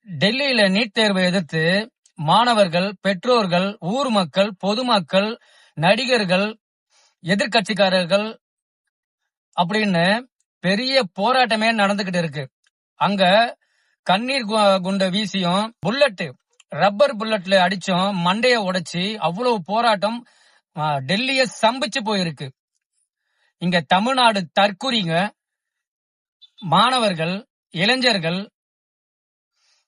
டெல்லியில நீட் தேர்வை எதிர்த்து மாணவர்கள், பெற்றோர்கள், ஊர் மக்கள், பொதுமக்கள், நடிகர்கள், எதிர்க்கட்சிக்காரர்கள் அப்படின்னு பெரிய போராட்டமே நடந்துகிட்டு இருக்கு. அங்க கண்ணீர் குண்டை வீசியும், ரப்பர் புல்லட்ல அடிச்சும் மண்டைய உடைச்சு அவ்வளவு போராட்டம் டெல்லிய சம்பிச்சு போயிருக்கு. இங்க தமிழ்நாடு தற்குறிங்க, மாணவர்கள், இளைஞர்கள்,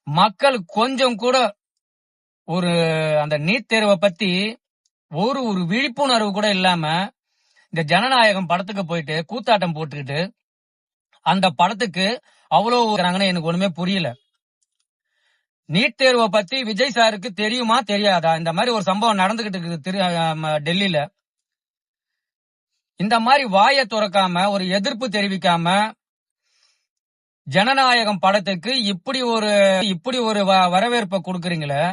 மக்கள் கொஞ்சம் கூட ஒரு அந்த நீட் தேர்வை பத்தி ஒரு விழிப்புணர்வு கூட இல்லாம இந்த ஜனநாயகம் படத்துக்கு போயிட்டு கூத்தாட்டம் போட்டுக்கிட்டு அந்த படத்துக்கு அவ்வளவு எனக்கு ஒண்ணுமே புரியல. நீட் தேர்வை பத்தி விஜய் சாருக்கு தெரியுமா தெரியாதா? இந்த மாதிரி ஒரு சம்பவம் நடந்துகிட்டு இருக்கு டெல்லியில. இந்த மாதிரி வாயை துறக்காம ஒரு எதிர்ப்பு தெரிவிக்காம ஜனநாயகம் படத்துக்கு இப்படி ஒரு வரவேற்பை கொடுக்கறீங்களே,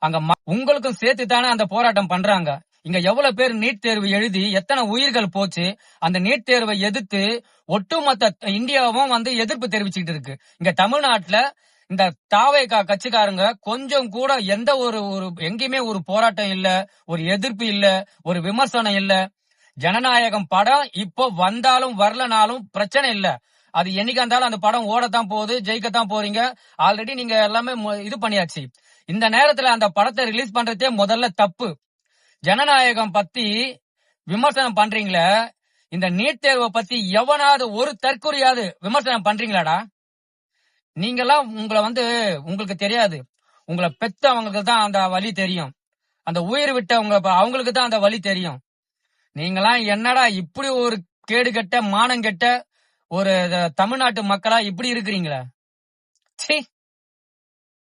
அங்க உங்களுக்கும் சேர்த்து தானே அந்த போராட்டம் பண்றாங்க. இங்க எவ்வளவு பேர் நீட் தேர்வு எழுதி எத்தனை உயிர்கள் போச்சு. அந்த நீட் தேர்வை எதிர்த்து ஒட்டுமொத்த இந்தியாவும் எதிர்ப்பு தெரிவிச்சுட்டு இருக்கு. இங்க தமிழ்நாட்டுல இந்த தாவேகா கட்சிக்காரங்க கொஞ்சம் கூட எந்த ஒரு எங்கேயுமே ஒரு போராட்டம் இல்ல, ஒரு எதிர்ப்பு இல்ல, ஒரு விமர்சனம் இல்ல. ஜனநாயகம் படம் இப்போ வந்தாலும் வரலனாலும் பிரச்சனை இல்ல. அது என்னைக்கா இருந்தாலும் அந்த படம் ஓடத்தான் போகுது, ஜெயிக்கத்தான் போறீங்க. ஆல்ரெடி நீங்க எல்லாமே இது பண்ணியாச்சு. இந்த நேரத்துல அந்த படத்தை ரிலீஸ் பண்றதே முதல்ல தப்பு. ஜனநாயகம் பத்தி விமர்சனம் பண்றீங்களே, இந்த நீட் தேர்வை பத்தி எவனாவது ஒரு தற்கொலையாவது விமர்சனம் பண்றீங்களாடா? நீங்கெல்லாம் உங்களுக்கு தெரியாது. உங்களை பெத்தவங்களுக்கு தான் அந்த வலி தெரியும். அந்த உயிர் விட்டவங்க அவங்களுக்கு தான் அந்த வலி தெரியும். நீங்களாம் என்னடா இப்படி ஒரு கேடு கெட்ட மானம் கெட்ட ஒரு தமிழ்நாட்டு மக்களா இப்படி இருக்கிறீங்களா? சீ.